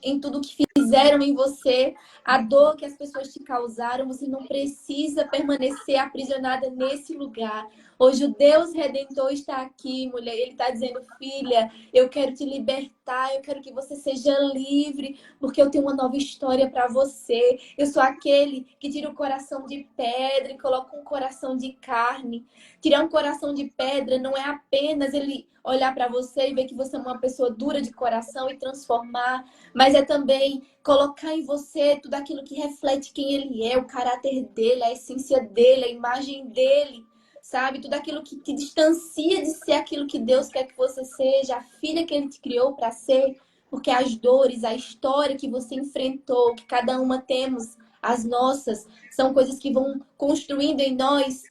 em tudo que fizeram em você, a dor que as pessoas te causaram. Você não precisa permanecer aprisionada nesse lugar. Hoje o Deus Redentor está aqui, mulher. Ele está dizendo, filha, eu quero te libertar, eu quero que você seja livre, porque eu tenho uma nova história para você. Eu sou aquele que tira o coração de pedra e coloca um coração de carne. Tirar um coração de pedra não é apenas ele olhar para você e ver que você é uma pessoa dura de coração e transformar, mas é também colocar em você tudo aquilo que reflete quem ele é, o caráter dele, a essência dele, a imagem dele, sabe? Tudo aquilo que te distancia de ser aquilo que Deus quer que você seja, a filha que ele te criou para ser, porque as dores, a história que você enfrentou, que cada uma temos, as nossas, são coisas que vão construindo em nós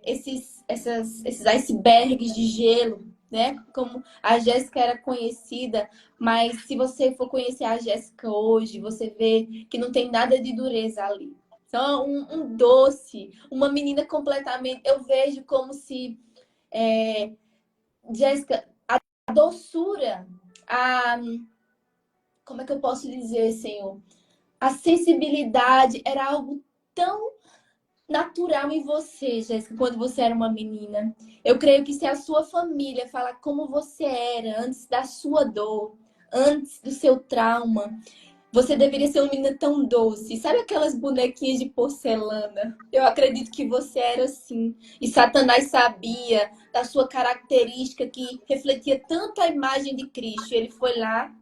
esses icebergs de gelo, né? Como a Jéssica era conhecida, mas se você for conhecer a Jéssica hoje, você vê que não tem nada de dureza ali. Então, um doce, uma menina completamente... Eu vejo como se Jéssica, a doçura, como é que eu posso dizer, Senhor? A sensibilidade era algo tão natural em você, Jéssica, quando você era uma menina. Eu creio que se a sua família falar como você era antes da sua dor, antes do seu trauma, você deveria ser uma menina tão doce. Sabe aquelas bonequinhas de porcelana? Eu acredito que você era assim. E Satanás sabia da sua característica que refletia tanto a imagem de Cristo. Ele foi lá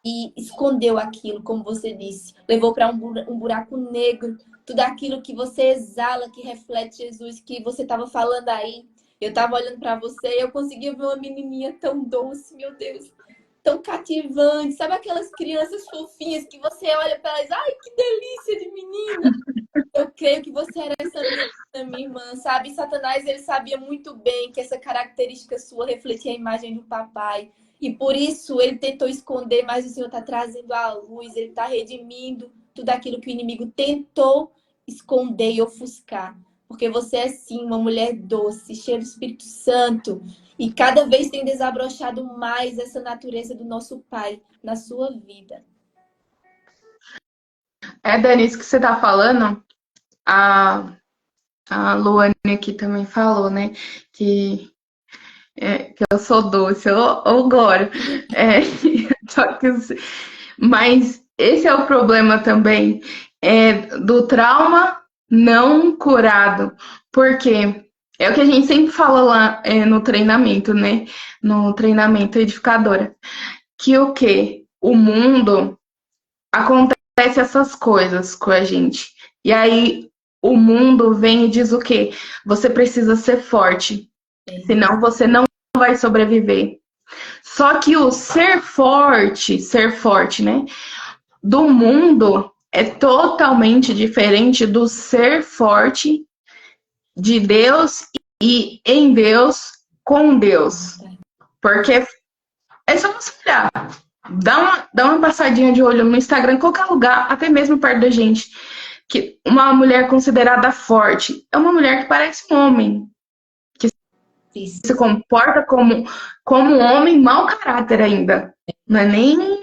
e escondeu aquilo, como você disse. Levou para um buraco negro tudo aquilo que você exala, que reflete Jesus, que você estava falando aí. Eu estava olhando para você e eu conseguia ver uma menininha tão doce, meu Deus, tão cativante. Sabe aquelas crianças fofinhas que você olha para elas, ai, que delícia de menina. Eu creio que você era essa menina, minha irmã, sabe? Satanás, ele sabia muito bem que essa característica sua refletia a imagem do papai. E por isso ele tentou esconder, mas o Senhor está trazendo à luz, ele está redimindo tudo aquilo que o inimigo tentou esconder e ofuscar. Porque você é sim uma mulher doce, cheia do Espírito Santo. E cada vez tem desabrochado mais essa natureza do nosso Pai na sua vida. Dani, isso que você tá falando, a Luane aqui também falou, né? Que eu sou doce, eu glória. Só que, mas esse é o problema também do trauma não curado. Porque é o que a gente sempre fala lá no treinamento, né? No treinamento edificadora. Que o quê? O mundo acontece essas coisas com a gente. E aí o mundo vem e diz o quê? Você precisa ser forte. Senão você não vai sobreviver. Só que o ser forte, né? Do mundo é totalmente diferente do ser forte de Deus e em Deus com Deus. Porque é só você olhar. Dá uma passadinha de olho no Instagram, em qualquer lugar, até mesmo perto da gente. Que uma mulher considerada forte é uma mulher que parece um homem. Isso. se comporta como um homem mau caráter ainda. Não é nem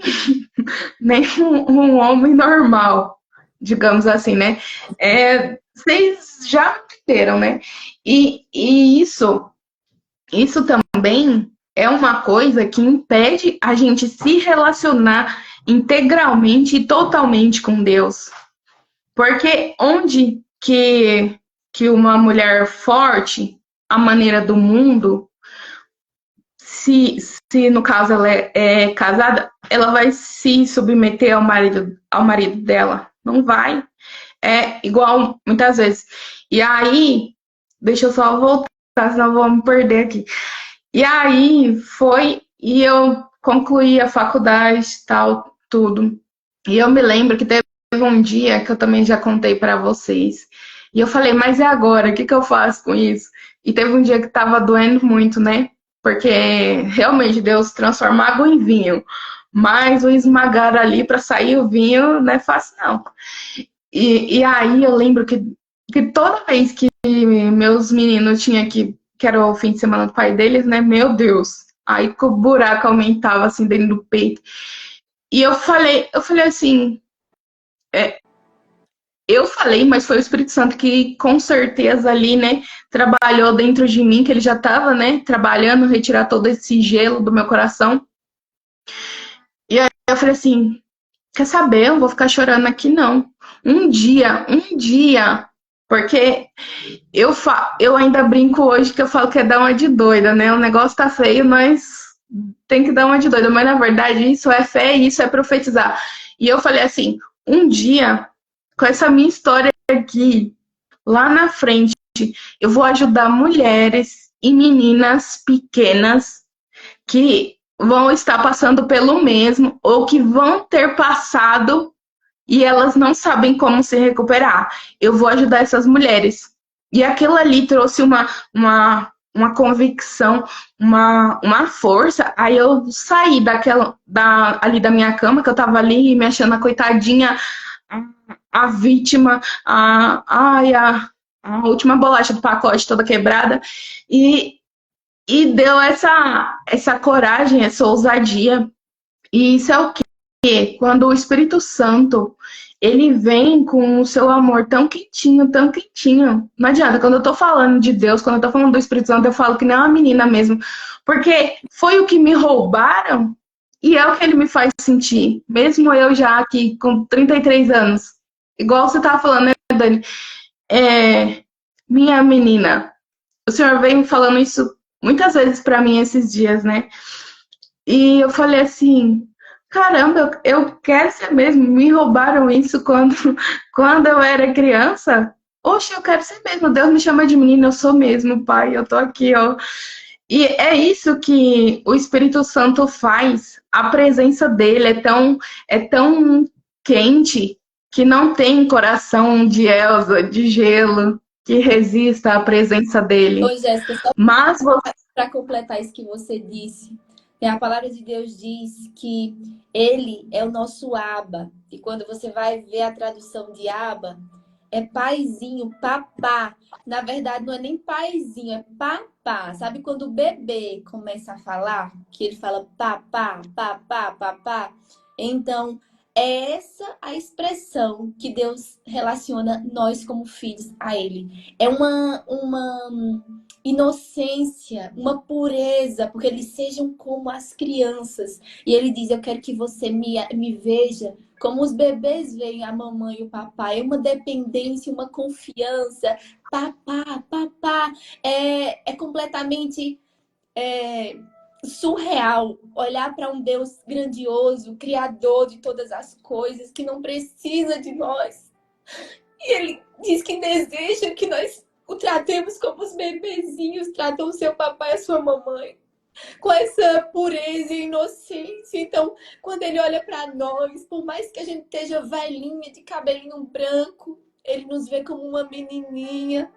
um homem normal, digamos assim, né? Vocês já entenderam, né? E isso também é uma coisa que impede a gente se relacionar integralmente e totalmente com Deus. Porque onde que uma mulher forte, a maneira do mundo, se no caso ela é casada, ela vai se submeter ao marido dela? Não vai. É igual muitas vezes. E aí, deixa eu só voltar, senão eu vou me perder aqui. E aí e eu concluí a faculdade, tal, tudo. E eu me lembro que teve um dia que eu também já contei para vocês. E eu falei, mas e agora? O que eu faço com isso? E teve um dia que tava doendo muito, né? Porque realmente Deus transforma água em vinho. Mas o esmagar ali para sair o vinho não é fácil, não. E aí eu lembro que toda vez que meus meninos tinham que era o fim de semana do pai deles, né? Meu Deus. Aí que o buraco aumentava assim dentro do peito. E eu falei assim, eu falei, mas foi o Espírito Santo que com certeza ali, né, trabalhou dentro de mim, que ele já estava, né, trabalhando, retirar todo esse gelo do meu coração. E aí eu falei assim, quer saber? Eu não vou ficar chorando aqui, não. Um dia, porque eu ainda brinco hoje que eu falo que é dar uma de doida, né? O negócio tá feio, mas tem que dar uma de doida. Mas na verdade isso é fé e isso é profetizar. E eu falei assim, um dia, com essa minha história aqui, lá na frente, eu vou ajudar mulheres e meninas pequenas que vão estar passando pelo mesmo ou que vão ter passado e elas não sabem como se recuperar. Eu vou ajudar essas mulheres. E aquilo ali trouxe uma convicção, uma força. Aí eu saí ali da minha cama, que eu tava ali me achando a coitadinha, a vítima, a última bolacha do pacote toda quebrada. E deu essa coragem, essa ousadia. E isso é o quê? Quando o Espírito Santo ele vem com o seu amor tão quentinho, tão quentinho. Não adianta, quando eu tô falando de Deus, quando eu tô falando do Espírito Santo, eu falo que nem uma menina mesmo. Porque foi o que me roubaram e é o que ele me faz sentir. Mesmo eu já aqui com 33 anos. Igual você tava falando, né, Dani? Minha menina, o senhor vem falando isso muitas vezes pra mim esses dias, né? E eu falei assim, caramba, eu quero ser mesmo. Me roubaram isso quando eu era criança. Oxe, eu quero ser mesmo. Deus me chama de menina, eu sou mesmo, pai. Eu tô aqui, ó. E é isso que o Espírito Santo faz. A presença dele é tão quente que não tem coração de Elsa, de gelo, que resista à presença dele. Ô, Jéssica, só Mas você para completar isso que você disse, a palavra de Deus diz que ele é o nosso Aba. E quando você vai ver a tradução de Aba, é paizinho, papá. Na verdade, não é nem paizinho, é papá. Sabe quando o bebê começa a falar? Que ele fala papá, papá, papá? Então, é essa a expressão que Deus relaciona nós como filhos a ele. É uma inocência, uma pureza, porque eles sejam como as crianças. E ele diz, eu quero que você me veja como os bebês veem a mamãe e o papai. É uma dependência, uma confiança. Papá, papá. É completamente surreal olhar para um Deus grandioso, criador de todas as coisas, que não precisa de nós. E ele diz que deseja que nós o tratemos como os bebezinhos tratam o seu papai e a sua mamãe, com essa pureza e inocência. Então, quando ele olha para nós, por mais que a gente esteja velhinha, de cabelinho branco, ele nos vê como uma menininha.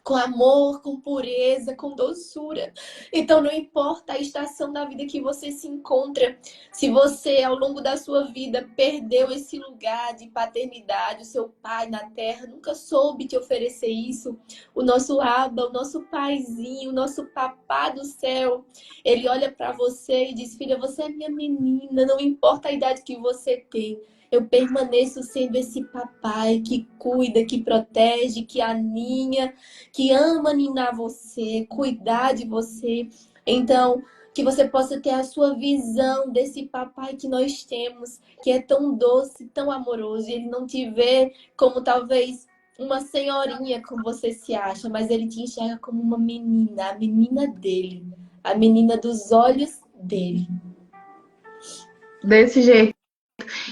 com amor, com pureza, com doçura. Então, não importa a estação da vida que você se encontra, se você, ao longo da sua vida, perdeu esse lugar de paternidade, o seu pai na terra nunca soube te oferecer isso, o nosso Abba, o nosso paizinho, o nosso papá do céu, ele olha para você e diz: filha, você é minha menina, não importa a idade que você tem. Eu permaneço sendo esse papai que cuida, que protege, que aninha, que ama ninar você, cuidar de você. Então, que você possa ter a sua visão desse papai que nós temos, que é tão doce, tão amoroso. E ele não te vê como talvez uma senhorinha, como você se acha, mas ele te enxerga como uma menina, a menina dele, a menina dos olhos dele. Desse jeito.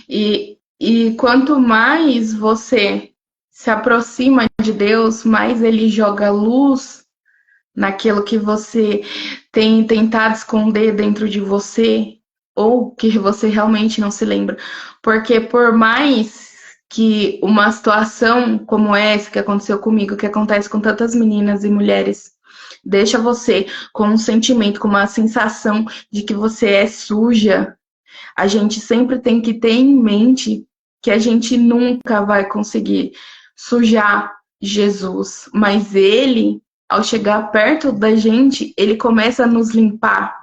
E quanto mais você se aproxima de Deus, mais ele joga luz naquilo que você tem tentado esconder dentro de você, ou que você realmente não se lembra. Porque por mais que uma situação como essa que aconteceu comigo, que acontece com tantas meninas e mulheres, deixa você com um sentimento, com uma sensação de que você é suja, a gente sempre tem que ter em mente que a gente nunca vai conseguir sujar Jesus, mas ele, ao chegar perto da gente, ele começa a nos limpar.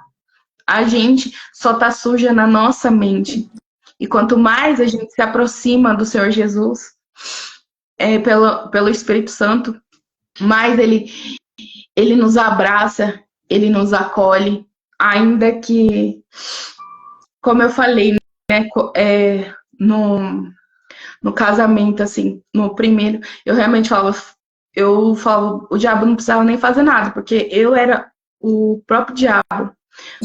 A gente só tá suja na nossa mente. E quanto mais a gente se aproxima do Senhor Jesus, pelo Espírito Santo, mais ele nos abraça, ele nos acolhe, ainda que, como eu falei, né, no casamento, assim, no primeiro, eu falava, o diabo não precisava nem fazer nada, porque eu era o próprio diabo.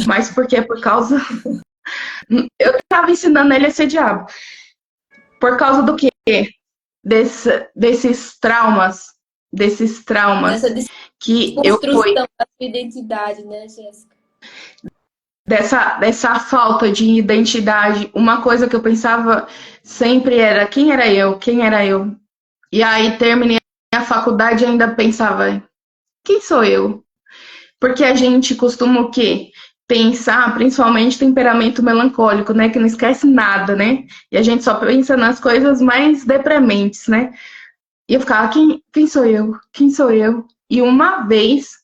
Mas porque por causa. Eu estava ensinando ele a ser diabo. Por causa do quê? Desses traumas. Desses traumas Dessa que eu fui. desconstrução da sua identidade, né, Jéssica? Dessa falta de identidade. Uma coisa que eu pensava sempre era: quem era eu? Quem era eu? E aí terminei a faculdade e ainda pensava: quem sou eu? Porque a gente costuma o quê? Pensar, principalmente temperamento melancólico, né? Que não esquece nada, né? E a gente só pensa nas coisas mais deprimentes, né? E eu ficava: quem sou eu? Quem sou eu? E uma vez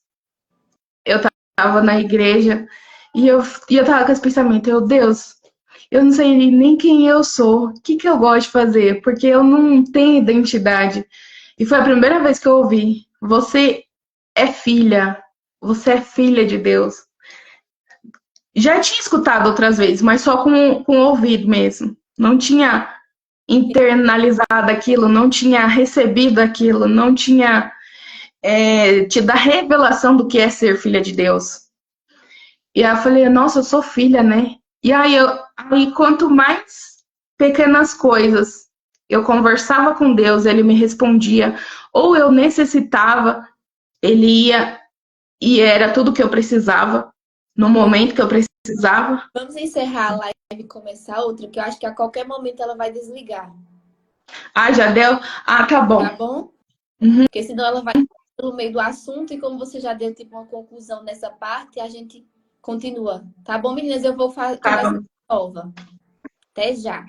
eu tava na igreja e eu tava com esse pensamento: Deus, eu não sei nem quem eu sou, o que eu gosto de fazer, porque eu não tenho identidade. E foi a primeira vez que eu ouvi: é filha, você é filha de Deus. Já tinha escutado outras vezes, mas só com o ouvido mesmo. Não tinha internalizado aquilo, não tinha recebido aquilo, não tinha tido a revelação do que é ser filha de Deus. E aí eu falei: nossa, eu sou filha, né? E aí quanto mais pequenas coisas eu conversava com Deus, ele me respondia, ou eu necessitava, ele ia e era tudo que eu precisava, no momento que eu precisava. Vamos encerrar a live e começar outra, que eu acho que a qualquer momento ela vai desligar. Ah, já deu? Ah, tá bom. Tá bom? Uhum. Porque senão ela vai pelo meio do assunto e como você já deu tipo uma conclusão nessa parte, a gente continua. Tá bom, meninas? Eu vou começar Tá bom. nova. Até já.